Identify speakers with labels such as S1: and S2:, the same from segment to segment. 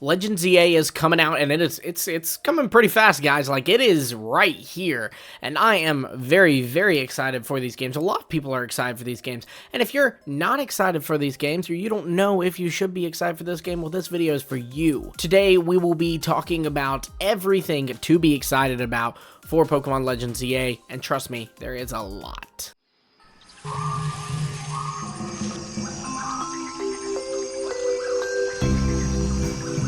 S1: Legend ZA is coming out, and it's coming pretty fast, guys. Like, it is right here, and I am very, very excited for these games. A lot of people are excited for these games, and if you're not excited for these games, or you don't know if you should be excited for this game, well, this video is for you. Today, we will be talking about everything to be excited about for Pokemon Legends ZA, and trust me, there is a lot.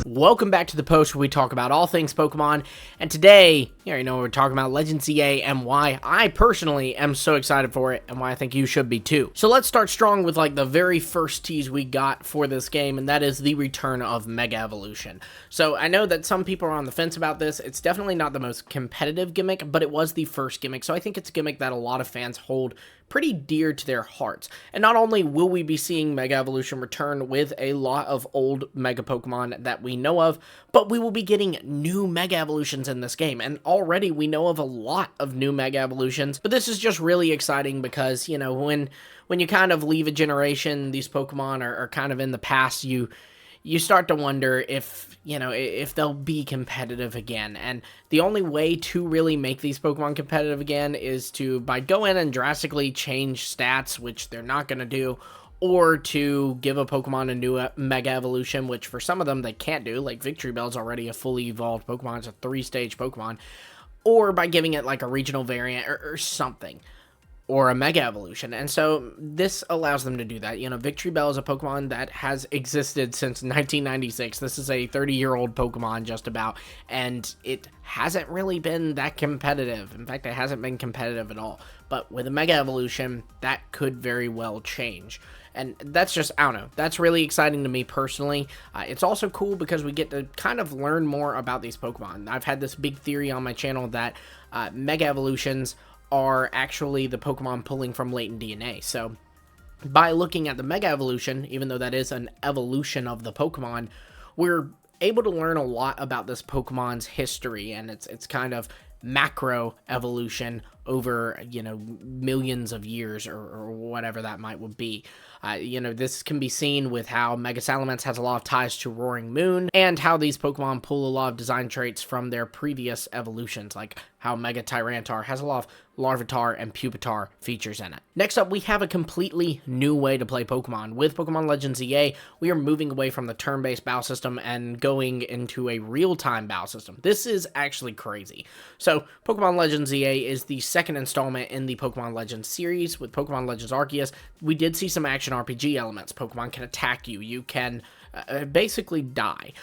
S1: Welcome back to the post where we talk about all things Pokemon, and today, you already know we're talking about Legends ZA and why I personally am so excited for it, and why I think you should be too. So let's start strong with like the very first tease we got for this game, and that is the return of Mega Evolution. So I know that some people are on the fence about this. It's definitely not the most competitive gimmick, but it was the first gimmick, so I think it's a gimmick that a lot of fans hold pretty dear to their hearts. And not only will we be seeing Mega Evolution return with a lot of old Mega Pokemon that we know of, but we will be getting new Mega Evolutions in this game. And already we know of a lot of new Mega Evolutions, but this is just really exciting because, you know, when you kind of leave a generation, these Pokemon are kind of in the past. You start to wonder if, you know, if they'll be competitive again. And the only way to really make these Pokemon competitive again is by go in and drastically change stats, which they're not going to do, or to give a Pokemon a new Mega Evolution, which for some of them they can't do, like Victory Bell's already a fully evolved Pokemon, it's a 3-stage Pokemon, or by giving it like a regional variant or something, or a Mega Evolution. And so this allows them to do that. You know, Victory Bell is a Pokemon that has existed since 1996. This is a 30-year-old Pokemon just about, and it hasn't really been that competitive. In fact, it hasn't been competitive at all. But with a Mega Evolution, that could very well change. And that's just, I don't know, that's really exciting to me personally. It's also cool because we get to kind of learn more about these Pokemon. I've had this big theory on my channel that Mega Evolutions are actually the Pokemon pulling from latent DNA. So by looking at the Mega Evolution, even though that is an evolution of the Pokemon, we're able to learn a lot about this Pokemon's history, and it's kind of macro evolution over, you know, millions of years or whatever that would be. You know, this can be seen with how Mega Salamence has a lot of ties to Roaring Moon, and how these Pokemon pull a lot of design traits from their previous evolutions, like how Mega Tyranitar has a lot of Larvitar and Pupitar features in it. Next up, we have a completely new way to play Pokemon. With Pokemon Legends ZA, we are moving away from the turn-based battle system and going into a real-time battle system. This is actually crazy. So, Pokemon Legends ZA is the second installment in the Pokemon Legends series. With Pokemon Legends Arceus, we did see some action RPG elements. Pokemon can attack you. You can basically die.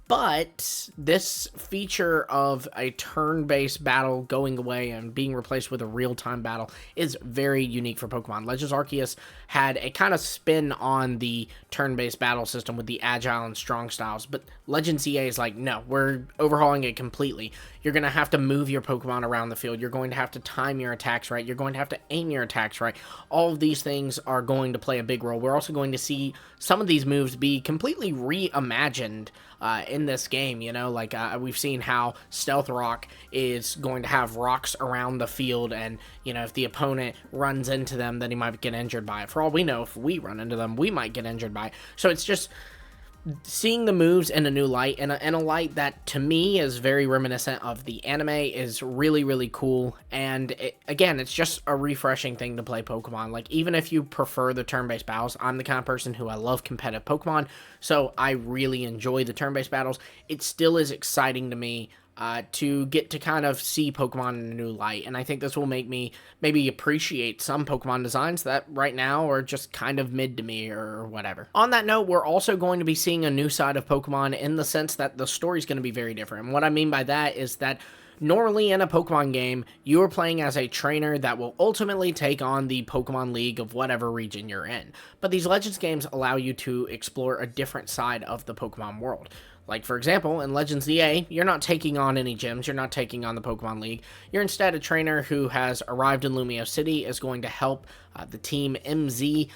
S1: But this feature of a turn-based battle going away and being replaced with a real-time battle is very unique for Pokemon. Legends Arceus had a kind of spin on the turn-based battle system with the agile and strong styles, but Legends ZA is like, no, we're overhauling it completely. You're going to have to move your Pokemon around the field. You're going to have to time your attacks right. You're going to have to aim your attacks right. All of these things are going to play a big role. We're also going to see some of these moves be completely reimagined in this game. You know, like we've seen how Stealth Rock is going to have rocks around the field, and, you know, if the opponent runs into them, then he might get injured by it. For all we know, if we run into them, we might get injured by it. So it's just seeing the moves in a new light, and a light that to me is very reminiscent of the anime, is really, really cool. And again, it's just a refreshing thing to play Pokemon. Like, even if you prefer the turn-based battles, I'm the kind of person who I love competitive Pokemon, so I really enjoy the turn-based battles. It still is exciting to me to get to kind of see Pokemon in a new light, and I think this will make me maybe appreciate some Pokemon designs that right now are just kind of mid to me or whatever. On that note, we're also going to be seeing a new side of Pokemon in the sense that the story's going to be very different, and what I mean by that is that normally in a Pokemon game, you are playing as a trainer that will ultimately take on the Pokemon League of whatever region you're in, but these Legends games allow you to explore a different side of the Pokemon world. Like, for example, in Legends ZA, you're not taking on any gyms, you're not taking on the Pokemon League. You're instead a trainer who has arrived in Lumio City, is going to help the team MZ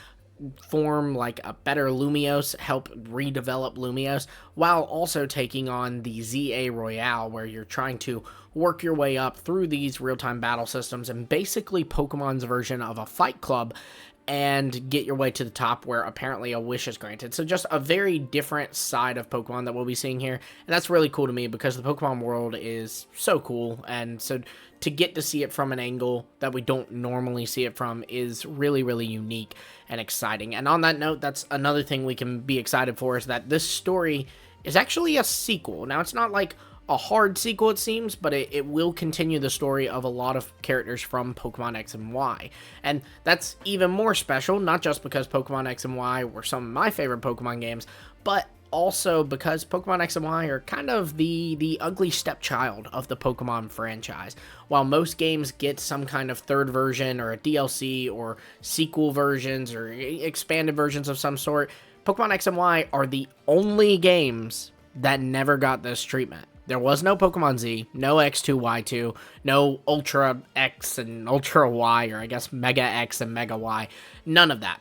S1: form like a better Lumiose, help redevelop Lumiose, while also taking on the ZA Royale, where you're trying to work your way up through these real-time battle systems and basically Pokemon's version of a fight club. and get your way to the top where apparently a wish is granted. So just a very different side of Pokemon that we'll be seeing here. And that's really cool to me because the Pokemon world is so cool. And so to get to see it from an angle that we don't normally see it from is really, really unique and exciting. And on that note, that's another thing we can be excited for, is that this story is actually a sequel. Now, it's not like a hard sequel, it seems, but it will continue the story of a lot of characters from Pokemon X and Y. And that's even more special, not just because Pokemon X and Y were some of my favorite Pokemon games, but also because Pokemon X and Y are kind of the ugly stepchild of the Pokemon franchise. While most games get some kind of third version or a DLC or sequel versions or expanded versions of some sort, Pokemon X and Y are the only games that never got this treatment. There was no Pokemon Z, no X2, Y2, no Ultra X and Ultra Y, or I guess Mega X and Mega Y. None of that.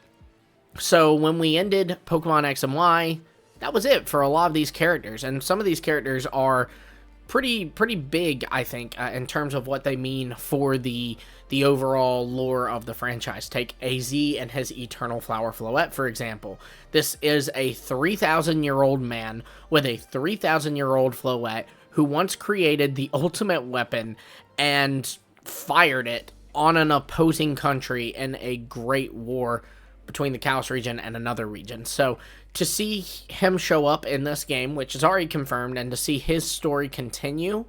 S1: So when we ended Pokemon X and Y, that was it for a lot of these characters. And some of these characters are pretty big, I think, in terms of what they mean for the overall lore of the franchise. Take AZ and his Eternal Flower Floette, for example. This is a 3,000-year-old man with a 3,000-year-old Floette who once created the ultimate weapon and fired it on an opposing country in a great war between the Kalos region and another region. So to see him show up in this game, which is already confirmed, and to see his story continue,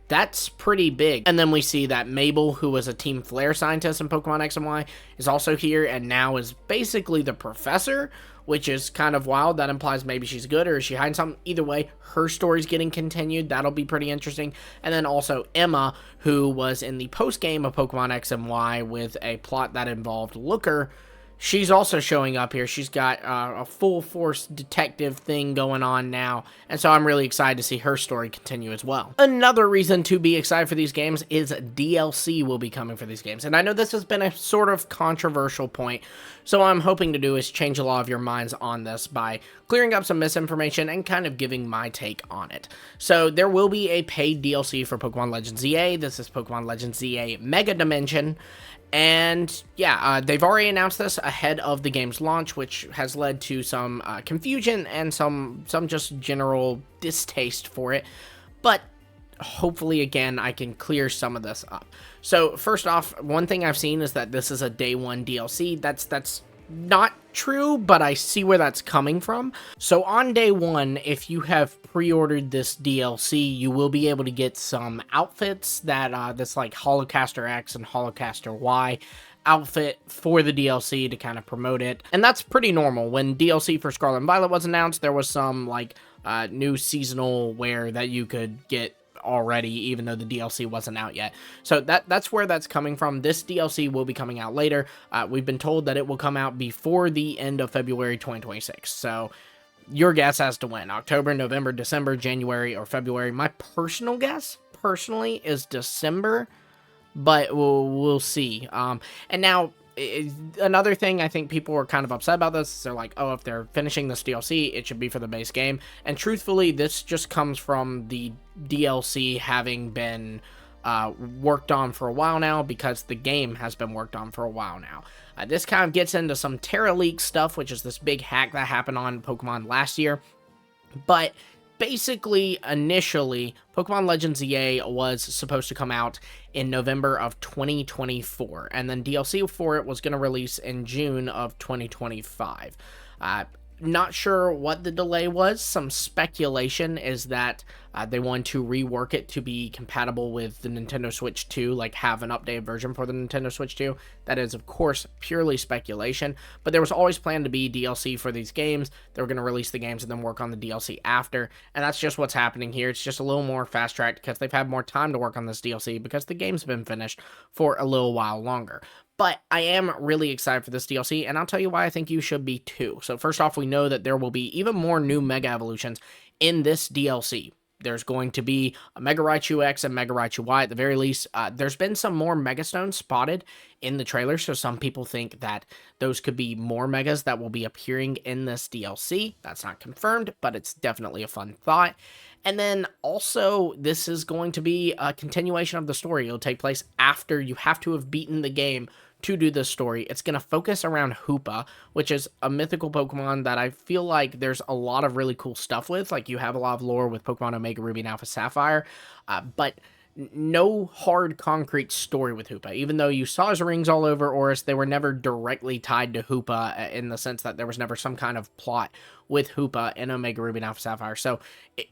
S1: that's pretty big. And then we see that Mabel, who was a Team Flare scientist in Pokemon X and Y, is also here and now is basically the professor, which is kind of wild. That implies maybe she's good, or is she hiding something? Either way, her story's getting continued. That'll be pretty interesting. And then also Emma, who was in the post-game of Pokemon X and Y with a plot that involved Looker. She's also showing up here. She's got a full-force detective thing going on now, and so I'm really excited to see her story continue as well. Another reason to be excited for these games is DLC will be coming for these games, and I know this has been a sort of controversial point, so what I'm hoping to do is change a lot of your minds on this by clearing up some misinformation and kind of giving my take on it. So there will be a paid DLC for Pokemon Legends ZA. This is Pokemon Legends ZA Mega Dimension. And yeah, they've already announced this ahead of the game's launch, which has led to some confusion and some just general distaste for it. But hopefully, again, I can clear some of this up. So first off, one thing I've seen is that this is a day one DLC. That's not true, but I see where that's coming from. So on day one, if you have pre-ordered this DLC, you will be able to get some outfits that this like Holocaster X and Holocaster Y outfit for the DLC to kind of promote it. And that's pretty normal. When DLC for Scarlet and Violet was announced, there was some like new seasonal wear that you could get already, even though the DLC wasn't out yet. So that's where that's coming from. This DLC will be coming out later. We've been told that it will come out before the end of February 2026. So your guess as to when: October, November, December, January, or February. My personal guess, personally, is December, but we'll see. And now, another thing I think people were kind of upset about this, they're like, oh, if they're finishing this DLC, it should be for the base game. And truthfully, this just comes from the DLC having been worked on for a while now, because the game has been worked on for a while now. This kind of gets into some Terra Leak stuff, which is this big hack that happened on Pokemon last year. But basically, initially, Pokemon Legends EA was supposed to come out in November of 2024, and then DLC for it was going to release in June of 2025. Not sure what the delay was. Some speculation is that they want to rework it to be compatible with the Nintendo Switch 2, like have an updated version for the Nintendo Switch 2. That is, of course, purely speculation, but there was always planned to be DLC for these games. They were going to release the games and then work on the DLC after, and that's just what's happening here. It's just a little more fast-tracked because they've had more time to work on this DLC because the game's been finished for a little while longer. But I am really excited for this DLC, and I'll tell you why I think you should be too. So first off, we know that there will be even more new Mega Evolutions in this DLC. There's going to be a Mega Raichu X and Mega Raichu Y at the very least. There's been some more Megastones spotted in the trailer, so some people think that those could be more Megas that will be appearing in this DLC. That's not confirmed, but it's definitely a fun thought. And then also, this is going to be a continuation of the story. It'll take place after you have to have beaten the game to do this story. It's going to focus around Hoopa, which is a mythical Pokemon that I feel like there's a lot of really cool stuff with. Like, you have a lot of lore with Pokemon Omega Ruby and Alpha Sapphire, but no hard concrete story with Hoopa. Even though you saw his rings all over Oris, they were never directly tied to Hoopa in the sense that there was never some kind of plot with Hoopa in Omega Ruby and Alpha Sapphire. So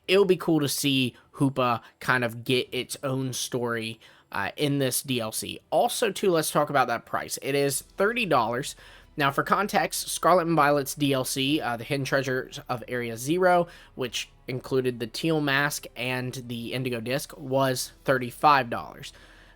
S1: it'll be cool to see Hoopa kind of get its own story in this DLC. Also, too, let's talk about that price. It is $30. Now, for context, Scarlet and Violet's DLC, the Hidden Treasures of Area Zero, which included the Teal Mask and the Indigo Disc, was $35.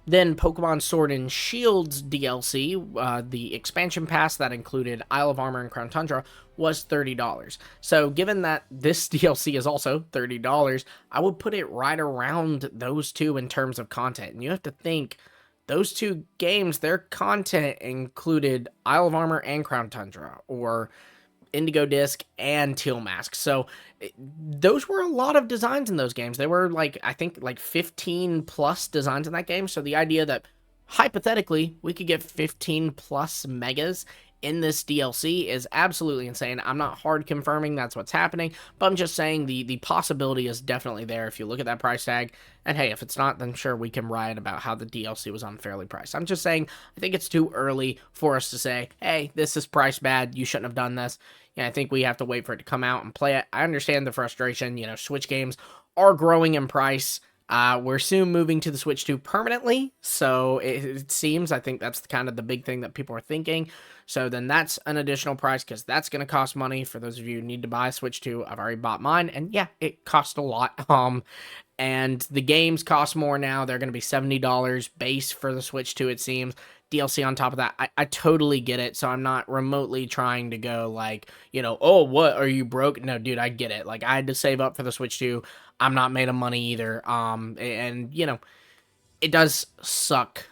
S1: Then Pokemon Sword and Shield's DLC, the expansion pass that included Isle of Armor and Crown Tundra, was $30. So given that this DLC is also $30, I would put it right around those two in terms of content. And you have to think, those two games, their content included Isle of Armor and Crown Tundra, or Indigo Disc and Teal Mask. So those were a lot of designs in those games. There were I think 15 plus designs in that game. So the idea that hypothetically we could get 15 plus megas in this DLC is absolutely insane. I'm not hard confirming that's what's happening, but I'm just saying the possibility is definitely there if you look at that price tag. And hey, if it's not, then sure, we can riot about how the DLC was unfairly priced. I'm just saying, I think it's too early for us to say, hey, this is priced bad, you shouldn't have done this. Yeah, I think we have to wait for it to come out and play it. I understand the frustration. Switch games are growing in price. We're soon moving to the Switch 2 permanently, so it seems, I think that's kind of the big thing that people are thinking. So then that's an additional price, because that's going to cost money. For those of you who need to buy a Switch 2, I've already bought mine, and yeah, it cost a lot. And the games cost more now. They're going to be $70 base for the Switch 2, it seems. DLC on top of that. I totally get it, so I'm not remotely trying to go oh, what, are you broke? No, dude, I get it. I had to save up for the Switch 2. I'm not made of money either. And it does suck.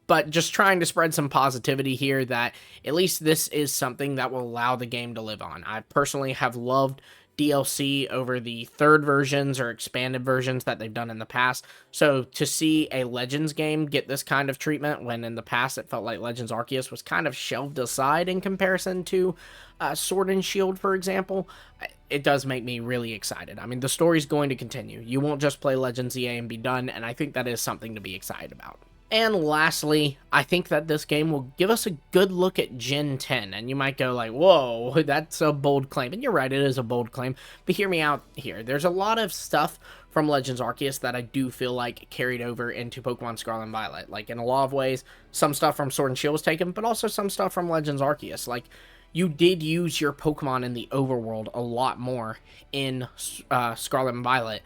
S1: But just trying to spread some positivity here that at least this is something that will allow the game to live on. I personally have loved DLC over the third versions or expanded versions that they've done in the past. So to see a Legends game get this kind of treatment, when in the past it felt like Legends Arceus was kind of shelved aside in comparison to Sword and Shield, for example, it does make me really excited. I mean, the story's going to continue. You won't just play Legends EA and be done, and I think that is something to be excited about. And lastly, I think that this game will give us a good look at Gen 10. And you might go whoa, that's a bold claim. And you're right, it is a bold claim. But hear me out here. There's a lot of stuff from Legends Arceus that I do feel like carried over into Pokemon Scarlet and Violet. In a lot of ways, some stuff from Sword and Shield was taken, but also some stuff from Legends Arceus. You did use your Pokemon in the overworld a lot more in Scarlet and Violet.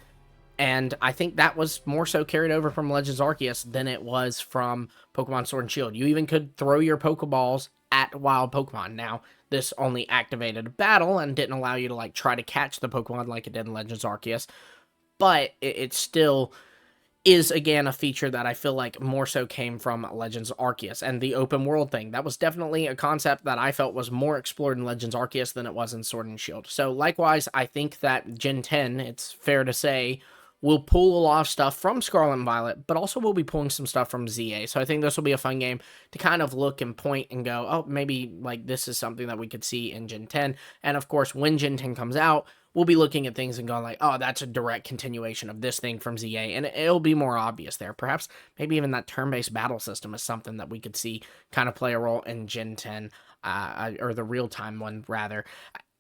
S1: And I think that was more so carried over from Legends Arceus than it was from Pokemon Sword and Shield. You even could throw your Pokeballs at wild Pokemon. Now, this only activated a battle and didn't allow you to try to catch the Pokemon like it did in Legends Arceus. But it still is, again, a feature that I feel like more so came from Legends Arceus. And the open world thing, that was definitely a concept that I felt was more explored in Legends Arceus than it was in Sword and Shield. So likewise, I think that Gen 10, it's fair to say, we'll pull a lot of stuff from Scarlet and Violet, but also we'll be pulling some stuff from ZA. So I think this will be a fun game to kind of look and point and go, oh, maybe this is something that we could see in Gen 10. And of course, when Gen 10 comes out, we'll be looking at things and going oh, that's a direct continuation of this thing from ZA. And it'll be more obvious there. Perhaps maybe even that turn-based battle system is something that we could see kind of play a role in Gen 10, or the real-time one, rather.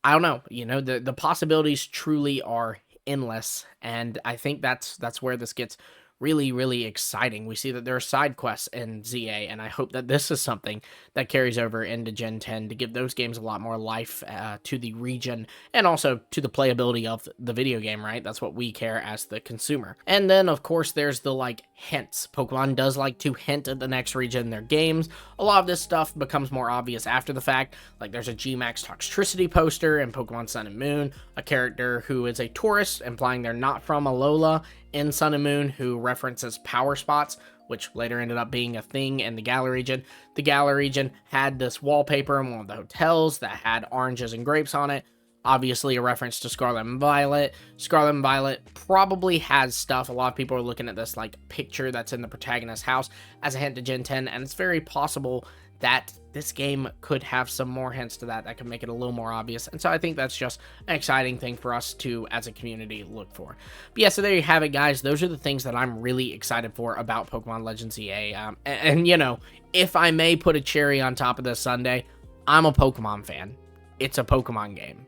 S1: I don't know. The possibilities truly are endless, and I think that's where this gets really, really exciting. We see that there are side quests in ZA, and I hope that this is something that carries over into Gen 10 to give those games a lot more life to the region, and also to the playability of the video game, right? That's what we care as the consumer. And then, of course, there's the, hints. Pokemon does like to hint at the next region in their games. A lot of this stuff becomes more obvious after the fact. There's a G-Max Toxtricity poster in Pokemon Sun and Moon, a character who is a tourist, implying they're not from Alola, in Sun and Moon, who references power spots, which later ended up being a thing in the Galar region. The Galar region had this wallpaper in one of the hotels that had oranges and grapes on it. obviously a reference to Scarlet and Violet. Scarlet and Violet probably has stuff. A lot of people are looking at this like picture that's in the protagonist's house as a hint to Gen 10, and it's very possible that this game could have some more hints to that could make it a little more obvious. And so I think that's just an exciting thing for us to, as a community, look for. But yeah, so there you have it, guys. Those are the things that I'm really excited for about Pokemon Legends EA. And you know, if I may put a cherry on top of this sundae, I'm a Pokemon fan. It's a Pokemon game.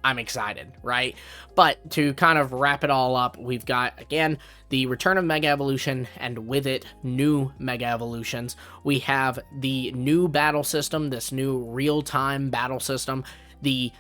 S1: I'm excited, right? But to kind of wrap it all up, we've got, again, the return of Mega Evolution, and with it, new Mega Evolutions. We have the new battle system, this new real-time battle system, the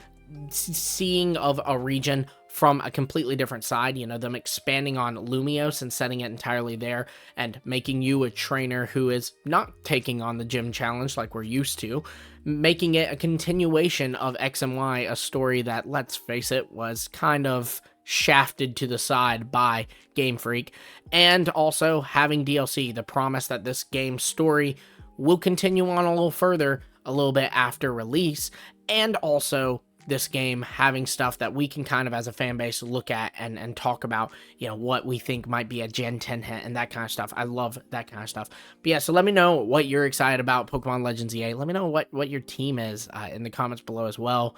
S1: seeing of a region from a completely different side, you know, them expanding on Lumiose and setting it entirely there, and making you a trainer who is not taking on the gym challenge like we're used to, making it a continuation of X and Y, a story that, let's face it, was kind of shafted to the side by GameFreak, and also having DLC, the promise that this game's story will continue on a little further a little bit after release, and also this game having stuff that we can kind of as a fan base look at and talk about, you know, what we think might be a Gen 10 hit and that kind of stuff. I love that kind of stuff. But yeah, so let me know what you're excited about Pokemon Legends EA. Let me know what your team is in the comments below as well.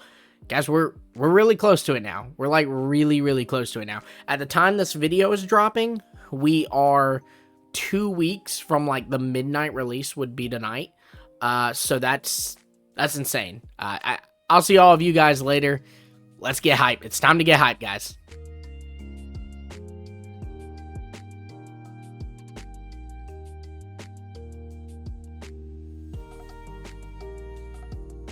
S1: Guys, we're really close to it now. We're like really close to it now. At the time this video is dropping, we are 2 weeks from like the midnight release would be tonight. So that's insane. I'll see all of you guys later. Let's get hyped. It's time to get hyped, guys.